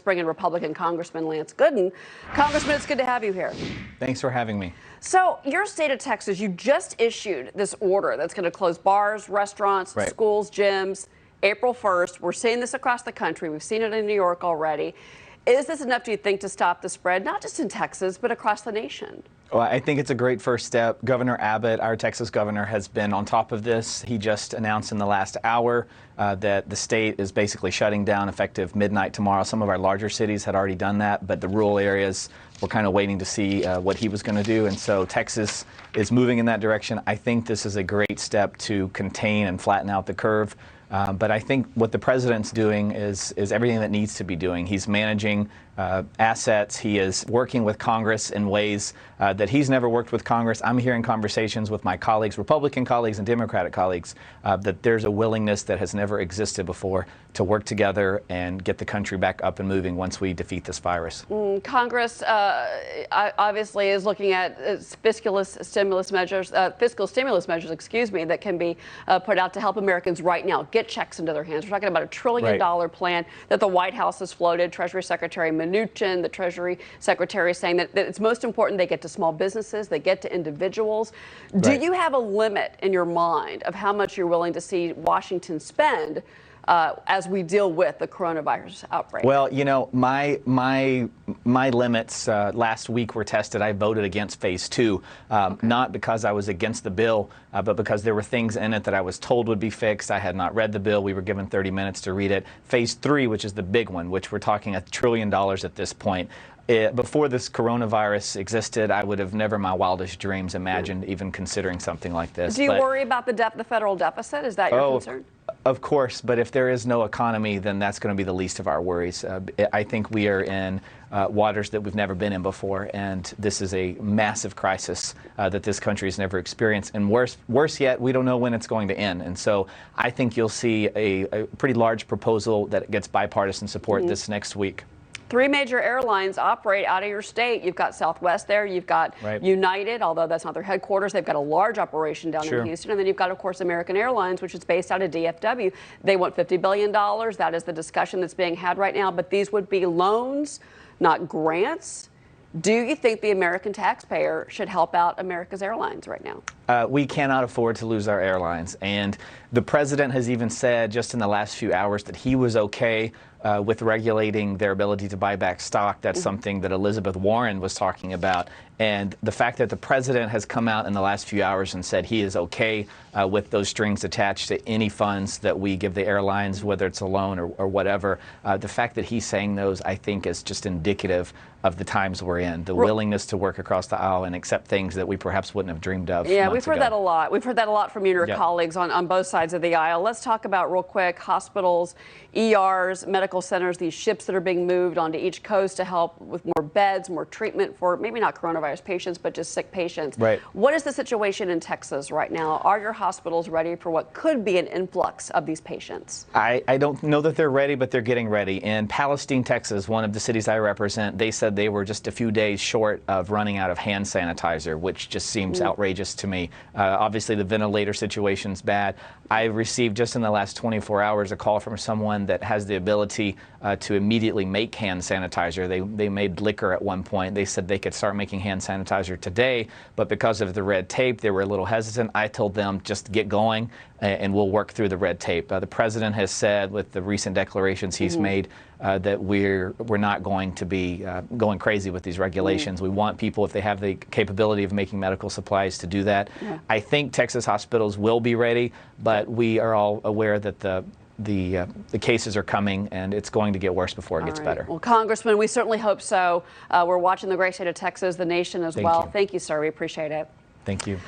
bring in Republican Congressman Lance Gooden. Congressman, it's good to have you here. Thanks for having me. So your state of Texas, you just issued this order that's going to close bars, restaurants, schools, gyms, April 1st. We're seeing this across the country. We've seen it in New York already. Is this enough, do you think, to stop the spread, not just in Texas, but across the nation? Well, I think it's a great first step. Governor Abbott, our Texas governor, has been on top of this. He just announced in the last hour that the state is basically shutting down effective midnight tomorrow. Some of our larger cities had already done that, but the rural areas were kind of waiting to see what he was going to do. And so Texas is moving in that direction. I think this is a great step to contain and flatten out the curve. But I think what the president's doing is everything that needs to be doing. He's managing assets. He is working with Congress in ways that he's never worked with Congress. I'm hearing conversations with my colleagues, Republican colleagues and Democratic colleagues, that there's a willingness that has never existed before to work together and get the country back up and moving once we defeat this virus. Congress obviously is looking at fiscal stimulus measures, excuse me, that can be put out to help Americans right now get checks into their hands. We're talking about $1 trillion plan that the White House has floated. Treasury Secretary Mnuchin, the Treasury Secretary, is saying that it's most important they get to small businesses, they get to individuals. Do you have a limit in your mind of how much you're willing to see Washington spend as we deal with the coronavirus outbreak? Well, you know, my limits last week were tested. I voted against phase 2, not because I was against the bill, but because there were things in it that I was told would be fixed. I had not read the bill. We were given 30 minutes to read it. Phase 3, which is the big one, which we're talking $1 trillion at this point. Before this coronavirus existed, I would have never in my wildest dreams imagined even considering something like this. Do you worry about the federal deficit? Is that your concern? Of course, but if there is no economy, then that's going to be the least of our worries. I think we are in waters that we've never been in before, and this is a massive crisis that this country has never experienced. And worse yet, we don't know when it's going to end. And so I think you'll see a pretty large proposal that gets bipartisan support this next week. 3 major airlines operate out of your state. You've got Southwest there. You've got United, although that's not their headquarters. They've got a large operation down in Houston. And then you've got, of course, American Airlines, which is based out of DFW. They want $50 billion. That is the discussion that's being had right now. But these would be loans, not grants. Do you think the American taxpayer should help out America's airlines right now? We cannot afford to lose our airlines. And the president has even said just in the last few hours that he was okay with regulating their ability to buy back stock. That's something that Elizabeth Warren was talking about. And the fact that the president has come out in the last few hours and said he is okay with those strings attached to any funds that we give the airlines, whether it's a loan or whatever, the fact that he's saying those, I think, is just indicative of the times we're in, the willingness to work across the aisle and accept things that we perhaps wouldn't have dreamed of. Yeah, we've heard that a lot. We've heard that a lot from you and your colleagues on both sides of the aisle. Let's talk about real quick hospitals, ERs, medical centers, these ships that are being moved onto each coast to help with more beds, more treatment for maybe not coronavirus patients, but just sick patients. What is the situation in Texas right now? Are your hospitals ready for what could be an influx of these patients? I don't know that they're ready, but they're getting ready. In Palestine, Texas, one of the cities I represent, they said they were just a few days short of running out of hand sanitizer, which just seems outrageous to me. Obviously, the ventilator situation's bad. I received just in the last 24 hours a call from someone that has the ability to immediately make hand sanitizer. They made liquor at one point. They said they could start making hand sanitizer today, but because of the red tape, they were a little hesitant. I told them just get going and we'll work through the red tape. The president has said with the recent declarations he's made that we're not going to be going crazy with these regulations. We want people, if they have the capability of making medical supplies, to do that. I think Texas hospitals will be ready, but we are all aware that the cases are coming, and it's going to get worse before it gets better. Well, Congressman, we certainly hope so. We're watching the great state of Texas, the nation as well. Thank you, sir. We appreciate it. Thank you.